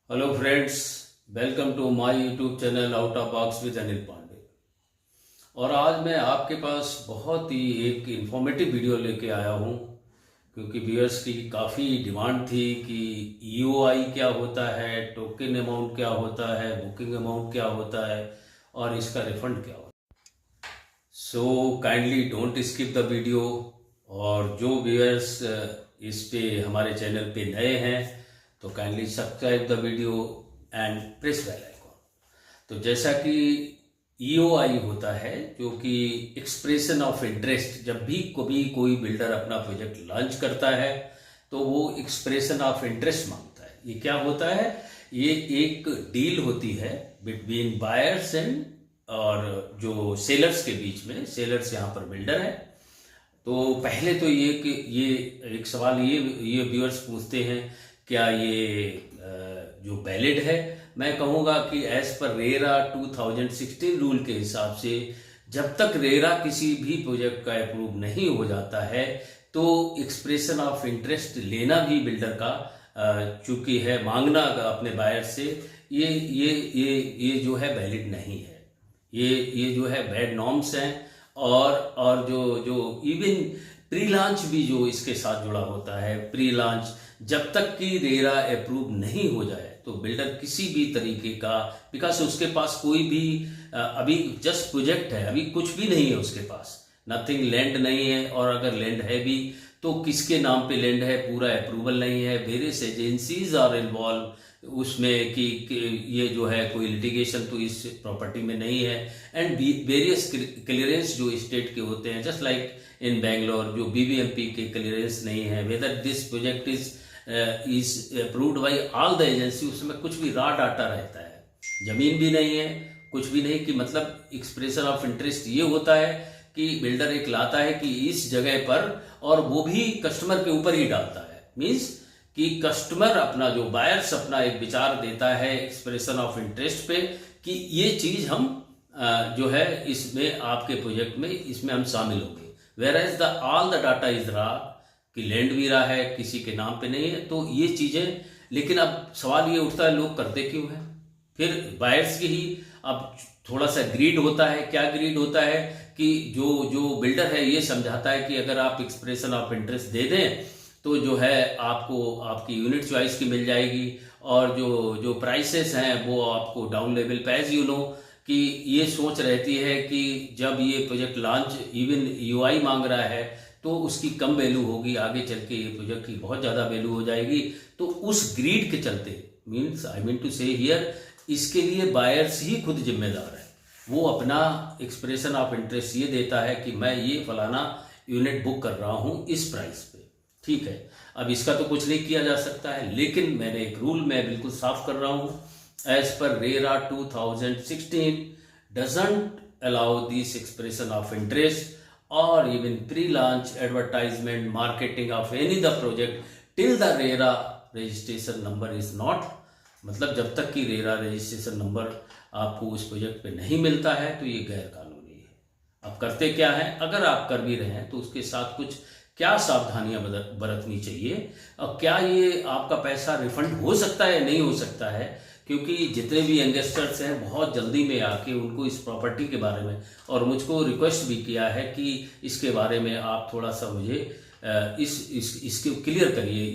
Hello friends, welcome to my YouTube channel out of box with Anil Pandey. और आज मैं आपके पास बहुत ही एक इंफॉर्मेटिव वीडियो लेके आया हूँ, क्योंकि व्यूअर्स की काफ़ी डिमांड थी कि ईओआई क्या होता है, टोकन अमाउंट क्या होता है, बुकिंग अमाउंट क्या होता है और इसका रिफंड क्या होता है। So kindly don't skip the video. और जो व्यूअर्स इस पे हमारे चैनल पे नए हैं तो kindly subscribe the video and press bell icon. तो जैसा कि ईओआई होता है, जो कि एक्सप्रेशन ऑफ इंटरेस्ट, जब भी कभी कोई बिल्डर अपना प्रोजेक्ट लॉन्च करता है तो वो एक्सप्रेशन ऑफ इंटरेस्ट मांगता है। ये क्या होता है? ये एक डील होती है बिटवीन बायर्स एंड और जो सेलर्स के बीच में। सेलर्स यहाँ पर बिल्डर है। तो पहले तो ये कि ये एक सवाल ये व्यूअर्स पूछते हैं, क्या ये जो वैलिड है? मैं कहूँगा कि एज पर रेरा 2016 रूल के हिसाब से जब तक रेरा किसी भी प्रोजेक्ट का अप्रूव नहीं हो जाता है तो एक्सप्रेशन ऑफ इंटरेस्ट लेना भी बिल्डर का चूंकि है मांगना अपने बायर से, ये जो है वैलिड नहीं है। ये जो है बैड नॉर्म्स हैं। और जो जो इवन प्री लॉन्च भी जो इसके साथ जुड़ा होता है, प्री लॉन्च जब तक कि रेरा अप्रूव नहीं हो जाए तो बिल्डर किसी भी तरीके का, बिकॉज उसके पास कोई भी अभी जस्ट प्रोजेक्ट है, अभी कुछ भी नहीं है उसके पास, नथिंग, लैंड नहीं है। और अगर लैंड है भी तो किसके नाम पे लैंड है, पूरा अप्रूवल नहीं है, वेरियस एजेंसीज आर इन्वॉल्व उसमें कि ये जो है कोई लिटिगेशन तो इस प्रॉपर्टी में नहीं है, एंड वेरियस क्लियरेंस जो स्टेट के होते हैं, जस्ट लाइक इन बैंगलोर जो बीबीएमपी के क्लियरेंस नहीं है, whether this project is approved by all the agency, उसमें कुछ भी रॉ डाटा रहता है, जमीन भी नहीं है, कुछ भी नहीं। कि मतलब एक्सप्रेशन ऑफ इंटरेस्ट ये होता है कि बिल्डर एक लाता है कि इस जगह पर, और वो भी कस्टमर के ऊपर ही डालता है। मीन्स कि कस्टमर अपना, जो बायर्स अपना एक विचार देता है एक्सप्रेशन ऑफ इंटरेस्ट पे कि ये चीज हम जो है इसमें आपके प्रोजेक्ट में इसमें हम शामिल होंगे, where as the all the data is raw, कि लैंड भी रहा है, किसी के नाम पे नहीं है, तो ये चीजें। लेकिन अब सवाल ये उठता है, लोग करते क्यों है? फिर बायर्स की ही अब थोड़ा सा ग्रीड होता है। क्या ग्रीड होता है? कि जो जो बिल्डर है ये समझाता है कि अगर आप एक्सप्रेशन ऑफ इंटरेस्ट दे दें तो जो है आपको आपकी यूनिट चॉइस की मिल जाएगी, और जो जो प्राइसेस हैं वो आपको डाउन लेवल पे, एज यू नो कि ये सोच रहती है कि जब ये प्रोजेक्ट लॉन्च इवन यूआई मांग रहा है तो उसकी कम वैल्यू होगी, आगे चल के ये प्रोजेक्ट की बहुत ज़्यादा वैल्यू हो जाएगी। तो उस ग्रीड के चलते, मीन्स आई मीन टू से हियर, इसके लिए बायर्स ही खुद जिम्मेदार है। वो अपना एक्सप्रेशन ऑफ इंटरेस्ट ये देता है कि मैं ये फलाना यूनिट बुक कर रहा हूँ इस प्राइस पे, ठीक है। अब इसका तो कुछ नहीं किया जा सकता है, लेकिन मैंने एक रूल मैं बिल्कुल साफ कर रहा हूँ, as per RERA 2016 doesn't allow this expression of interest or even pre-launch advertisement marketing of any the project till the RERA registration number is not, मतलब जब तक कि रेरा रजिस्ट्रेशन नंबर आपको उस प्रोजेक्ट पे नहीं मिलता है तो ये गैर कानूनी है। अब करते क्या है? अगर आप कर भी रहे हैं तो उसके साथ कुछ क्या सावधानियां बरतनी चाहिए, और क्या ये आपका पैसा रिफंड हो सकता है, नहीं हो सकता है? क्योंकि जितने भी इन्वेस्टर्स हैं बहुत जल्दी में आके उनको इस प्रॉपर्टी के बारे में, और मुझको रिक्वेस्ट भी किया है कि इसके बारे में आप थोड़ा सा मुझे इसके क्लियर करिए,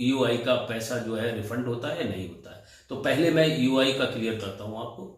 ईओआई का पैसा जो है रिफंड होता है या नहीं होता है। तो पहले मैं ईओआई का क्लियर करता हूँ आपको।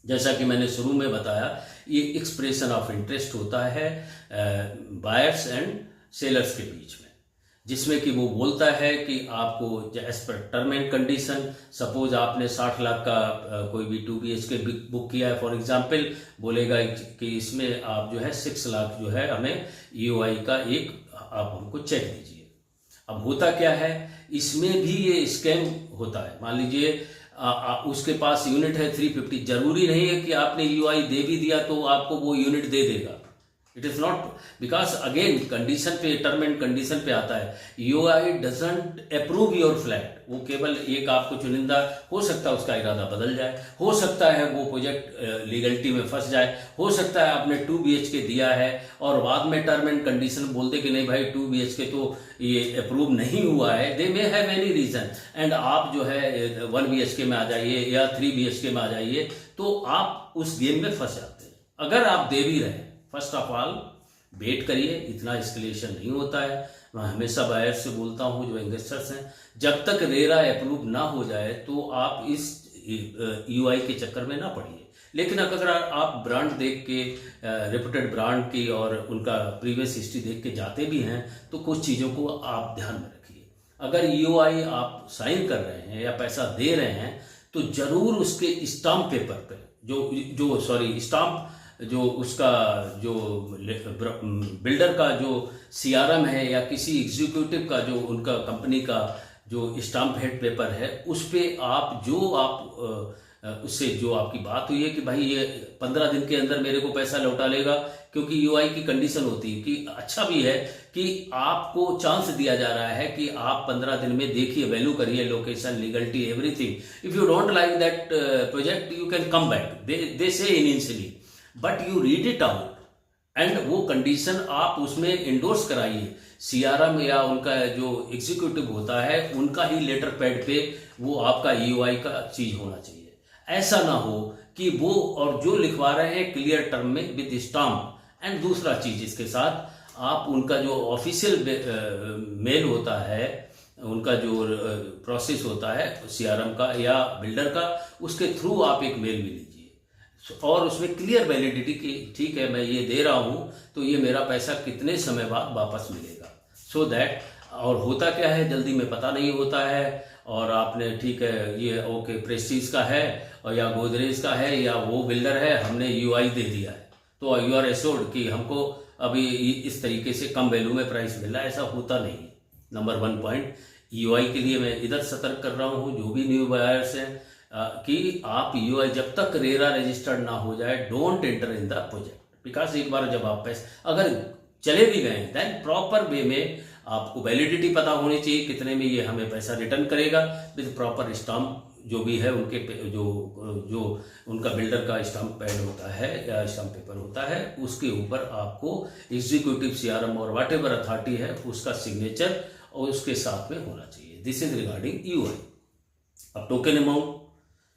जैसा कि मैंने शुरू में बताया, ये एक्सप्रेशन ऑफ इंटरेस्ट होता है बायर्स एंड सेलर्स के बीच में, जिसमें कि वो बोलता है कि आपको as per term and condition, suppose आपने 60 लाख का कोई भी 2 BHK बुक किया है फॉर एग्जांपल, बोलेगा कि इसमें आप जो है 6 लाख जो है हमें ईओआई का एक आप हमको चेक दीजिए। अब होता क्या है, इसमें भी ये स्कैम होता है। मान लीजिए उसके पास यूनिट है 350, जरूरी नहीं है कि आपने ईओआई दे भी दिया तो आपको वो यूनिट दे देगा। It is not because again condition पे, टर्म एंड कंडीशन पे आता है, UI doesn't approve your flat. वो केवल एक आपको चुनिंदा, हो सकता है उसका इरादा बदल जाए, हो सकता है वो प्रोजेक्ट लीगलिटी में फंस जाए, हो सकता है आपने 2 BHK दिया है और बाद में टर्म एंड कंडीशन बोल दे कि नहीं भाई 2 BHK तो ये अप्रूव नहीं हुआ है, they may have any reason, and आप जो है 1 BHK में आ जाइए या 3 BHK में आ जाइए, तो आप उस गेम में फंस जाते हैं। अगर आप दे भी रहे, फर्स्ट ऑफ ऑल वेट करिए, इतना एस्केलेशन नहीं होता है। मैं हमेशा बायर्स से बोलता हूं जो इन्वेस्टर्स हैं, जब तक रेरा अप्रूव ना हो जाए तो आप इस यूआई के चक्कर में ना पड़िए। लेकिन अगर आप ब्रांड देख के, रेपुटेड ब्रांड की और उनका प्रीवियस हिस्ट्री देख के जाते भी हैं तो कुछ चीज़ों को आप ध्यान में रखिए। अगर यूआई आप साइन कर रहे हैं या पैसा दे रहे हैं तो जरूर उसके स्टाम्प पेपर पे स्टाम्प जो उसका जो बिल्डर का जो सीआरएम है या किसी एग्जीक्यूटिव का जो उनका कंपनी का जो स्टाम्प हेड पेपर है, उस पे आप उससे जो आपकी बात हुई है कि भाई ये 15 दिन के अंदर मेरे को पैसा लौटा लेगा, क्योंकि यूआई की कंडीशन होती है कि अच्छा भी है कि आपको चांस दिया जा रहा है कि आप 15 दिन में देखिए, वैल्यू करिए, location, legality, everything. If you don't like that project you can come back, they say initially, but you read it out and वो कंडीशन आप उसमें इंडोर्स कराइए। सीआरएम या उनका जो एग्जीक्यूटिव होता है उनका ही लेटर पैड पे वो आपका यूआई का चीज होना चाहिए। ऐसा ना हो कि वो और जो लिखवा रहे हैं क्लियर टर्म में विद स्टाम्प, एंड दूसरा चीज इसके साथ आप उनका जो ऑफिशियल मेल होता है, उनका जो प्रोसेस होता है सीआरएम का या बिल्डर का, उसके थ्रू आप एक मेल भी लीजिए और उसमें क्लियर वैलिडिटी की, ठीक है मैं ये दे रहा हूं तो ये मेरा पैसा कितने समय बाद वापस मिलेगा, सो दैट। और होता क्या है, जल्दी में पता नहीं होता है, और आपने ठीक है ये ओके प्रेस्टीज का है और या गोदरेज का है या वो बिल्डर है, हमने यूआई दे दिया है तो यू आर एश्योर्ड कि हमको अभी इस तरीके से कम वैल्यू में प्राइस मिल रहा है। ऐसा होता नहीं है। नंबर 1 पॉइंट यूआई के लिए मैं इधर सतर्क कर रहा हूँ जो भी न्यू बायर्स हैं कि आप यूआई जब तक रेरा रजिस्टर्ड ना हो जाए, don't enter in the project, because एक बार जब आप पैसे अगर चले भी गए देन प्रॉपर वे में आपको वैलिडिटी पता होनी चाहिए कितने में ये हमें पैसा रिटर्न करेगा, विद प्रॉपर स्टाम्प जो भी है उनके जो उनका बिल्डर का स्टाम्प पैड होता है या स्टाम्प पेपर होता है, उसके ऊपर आपको एग्जीक्यूटिव सीआरएम और वॉट एवर अथॉरिटी है उसका सिग्नेचर और उसके साथ में होना चाहिए। This is regarding UI. अब टोकन अमाउंट,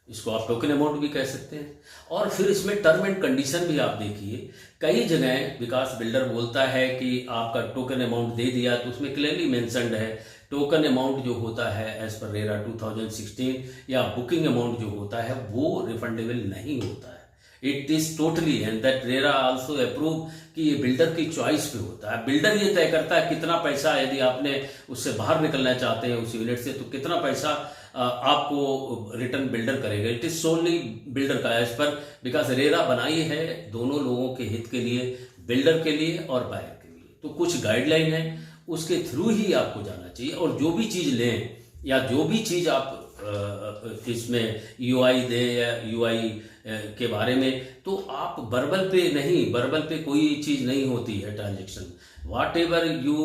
इसको आप टोकन अमाउंट भी कह सकते हैं। और फिर इसमें टर्म एंड कंडीशन भी आप देखिए, कई जगह विकास बिल्डर बोलता है कि आपका टोकन अमाउंट दे दिया तो उसमें क्लियरली मेंशन्ड है टोकन अमाउंट जो होता है एज पर रेरा 2016 या बुकिंग अमाउंट जो होता है वो रिफंडेबल नहीं होता है। It is totally, and that RERA also approve कि ये बिल्डर की चॉइस पे होता है। बिल्डर ये तय करता है कितना पैसा, यदि आपने उससे बाहर निकलना चाहते हैं उस यूनिट से, तो कितना पैसा आपको रिटर्न बिल्डर करेगा। इट इज सोनली बिल्डर का एज पर, बिकॉज रेरा बनाई है दोनों लोगों के हित के लिए, बिल्डर के लिए और बायर के लिए। तो कुछ गाइडलाइन है उसके थ्रू ही आपको जाना चाहिए। और जो भी चीज लें या जो भी चीज आप इसमें यूआई दें या यूआई के बारे में, तो आप वर्बल पे नहीं, वर्बल पे कोई चीज नहीं होती है transaction. What ever you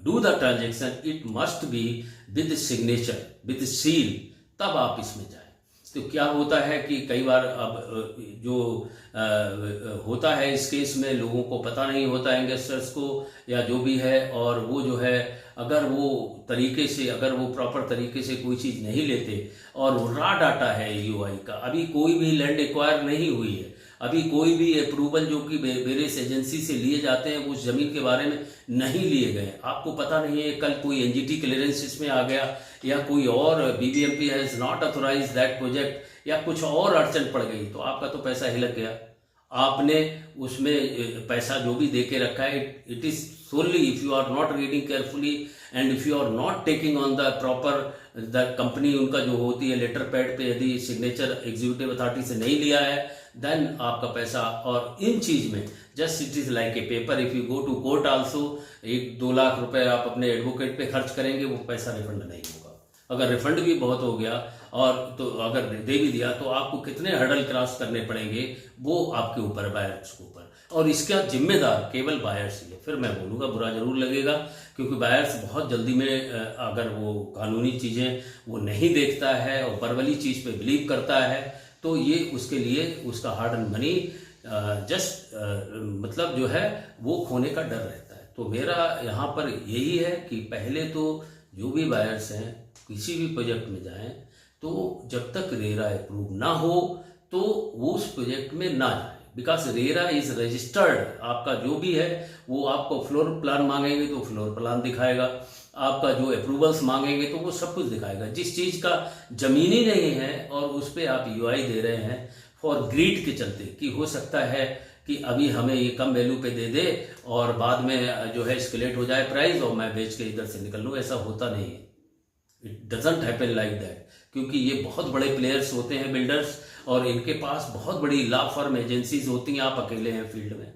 do the transaction it must be with signature, with seal, तब आप इसमें जाएं। तो क्या होता है कि कई बार अब जो होता है इस केस में लोगों को पता नहीं होता है, इन्वेस्टर्स को या जो भी है, और वो जो है अगर वो तरीके से, अगर वो प्रॉपर तरीके से कोई चीज़ नहीं लेते और रॉ डाटा है यूआई का, अभी कोई भी लैंड एक्वायर नहीं हुई है, अभी कोई भी अप्रूवल जो कि वेरियस एजेंसी से लिए जाते हैं उस जमीन के बारे में नहीं लिए गए, आपको पता नहीं है, कल कोई एनजीटी क्लियरेंस इसमें आ गया या कोई और BBMP has not authorise that project या कुछ और अड़चन पड़ गई, तो आपका तो पैसा हिलक गया। आपने उसमें पैसा जो भी दे के रखा है, it is solely if you are not reading carefully and if you are not taking on the proper the company उनका जो होती है लेटर पैड पे यदि सिग्नेचर एग्जीक्यूटिव अथॉरिटी से नहीं लिया है, देन आपका पैसा, और इन चीज में just it is like a paper, if you go to court also 1-2 lakh रुपए आप अपने एडवोकेट पे खर्च करेंगे, वो पैसा रिफंड नहीं होगा। अगर रिफंड भी बहुत हो गया और तो अगर दे भी दिया तो आपको कितने हर्डल क्रॉस करने पड़ेंगे वो आपके ऊपर, बायर्स के ऊपर। और इसका जिम्मेदार केवल बायर्स ही है। फिर मैं बोलूँगा बुरा जरूर लगेगा, क्योंकि बायर्स बहुत जल्दी में अगर वो कानूनी चीज़ें वो नहीं देखता है और परवली चीज़ पे बिलीव करता है, तो ये उसके लिए उसका हार्ड एंड मनी जस्ट मतलब जो है वो खोने का डर रहता है। तो मेरा यहाँ पर यही है कि पहले तो जो भी बायर्स हैं किसी भी प्रोजेक्ट में जाएं, तो जब तक रेरा अप्रूव ना हो तो वो उस प्रोजेक्ट में ना जाए, बिकॉज रेरा इज रजिस्टर्ड। आपका जो भी है वो आपको फ्लोर प्लान मांगेंगे तो फ्लोर प्लान दिखाएगा, आपका जो अप्रूवल्स मांगेंगे तो वो सब कुछ दिखाएगा। जिस चीज़ का जमीन ही नहीं है और उस पर आप यूआई दे रहे हैं फॉर ग्रीड के चलते, कि हो सकता है कि अभी हमें ये कम वैल्यू पे दे दे और बाद में जो है स्केलेट हो जाए प्राइस और मैं बेच के इधर से निकल लूँ, ऐसा होता नहीं है। It doesn't happen like that, क्योंकि ये बहुत बड़े प्लेयर्स होते हैं बिल्डर्स, और इनके पास बहुत बड़ी लॉ फर्म एजेंसीज होती हैं। आप अकेले हैं फील्ड में,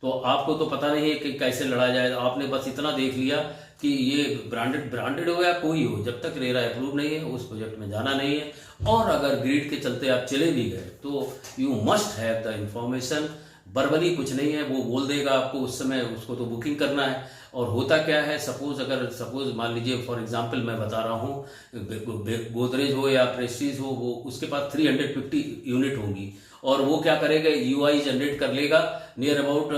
तो आपको तो पता नहीं है कि कैसे लड़ा जाए। आपने बस इतना देख लिया कि ये ब्रांडेड हो या कोई हो, जब तक रेरा अप्रूव नहीं है उस प्रोजेक्ट में जाना नहीं है। और अगर ग्रीड के चलते आप चले भी गए तो you must have the information. Barbari कुछ नहीं है, वो बोल देगा आपको उस समय, उसको तो बुकिंग करना है। और होता क्या है, सपोज मान लीजिए फॉर एग्जांपल मैं बता रहा हूँ, गोदरेज हो या प्रेस्टीज हो, वो उसके पास 350 यूनिट होंगी और वो क्या करेगा, यूआई जनरेट कर लेगा नियर अबाउट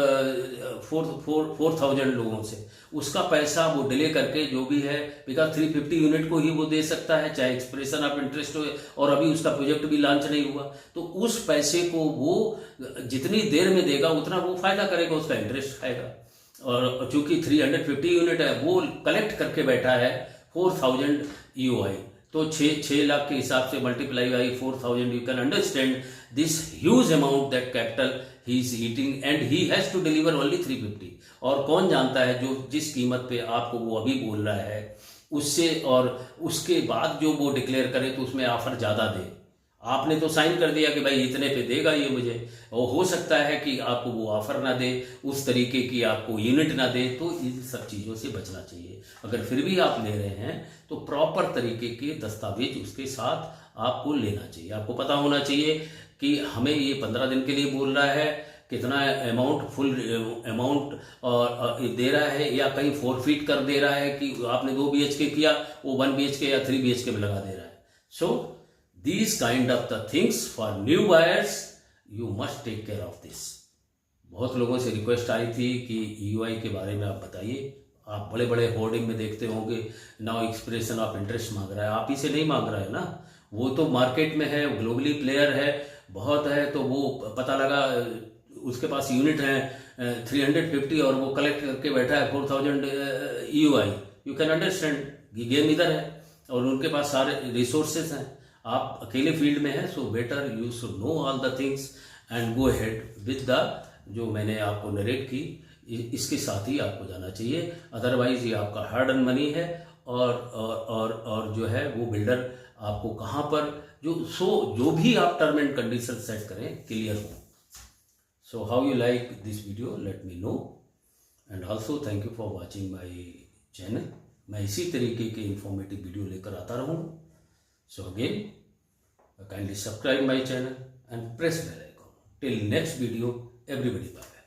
4,000 लोगों से। उसका पैसा वो डिले करके जो भी है, बिकॉज 350 यूनिट को ही वो दे सकता है, चाहे एक्सप्रेशन ऑफ इंटरेस्ट हो, और अभी उसका प्रोजेक्ट भी लॉन्च नहीं हुआ, तो उस पैसे को वो जितनी देर में देगा उतना वो फायदा करेगा, उसका इंटरेस्ट खाएगा। और चूंकि 350 यूनिट है, वो कलेक्ट करके बैठा है 4,000 यूआई, तो 6 लाख के हिसाब से multiply by 4,000, you can understand this huge amount that capital he is eating and he has to deliver only 350। और कौन जानता है जो जिस कीमत पे आपको वो अभी बोल रहा है उससे, और उसके बाद जो वो डिक्लेयर करे तो उसमें ऑफर ज्यादा दे। आपने तो साइन कर दिया कि भाई इतने पे देगा ये मुझे, और हो सकता है कि आपको वो ऑफर ना दे, उस तरीके की आपको यूनिट ना दे। तो इन सब चीज़ों से बचना चाहिए। अगर फिर भी आप ले रहे हैं तो प्रॉपर तरीके के दस्तावेज उसके साथ आपको लेना चाहिए। आपको पता होना चाहिए कि हमें ये 15 दिन के लिए बोल रहा है, कितना अमाउंट, फुल अमाउंट और दे रहा है, या कहीं फोरफीट कर दे रहा है कि आपने 2 BHK किया वो 1 BHK या 3 BHK में लगा दे रहा है। सो these kind of the things for new buyers you must take care of this। बहुत लोगों से रिक्वेस्ट आई थी कि यूआई के बारे में आप बताइए। आप बड़े बड़े होर्डिंग में देखते होंगे नाउ एक्सप्रेशन ऑफ इंटरेस्ट मांग रहा है, आप ही से नहीं मांग रहा है ना, वो तो मार्केट में है, ग्लोबली प्लेयर है, बहुत है, तो वो पता लगा उसके पास यूनिट है 350 और वो कलेक्ट करके बैठा है 4,000 UI. You can understand game इधर है और उनके पास सारे रिसोर्सेस हैं। आप अकेले फील्ड में हैं, so better you should know all the things and go ahead with the जो मैंने आपको नरेट की, इसके साथ ही आपको जाना चाहिए। अदरवाइज ये आपका हार्ड अर्न मनी है, और जो है वो बिल्डर आपको कहाँ पर जो भी आप टर्म एंड कंडीशन सेट करें क्लियर हो। So how you like this video, let me know, and also thank you for watching my channel. मैं इसी तरीके के इंफॉर्मेटिव वीडियो लेकर आता रहूँ। So again, kindly subscribe my channel and press bell icon. Till next video, everybody bye.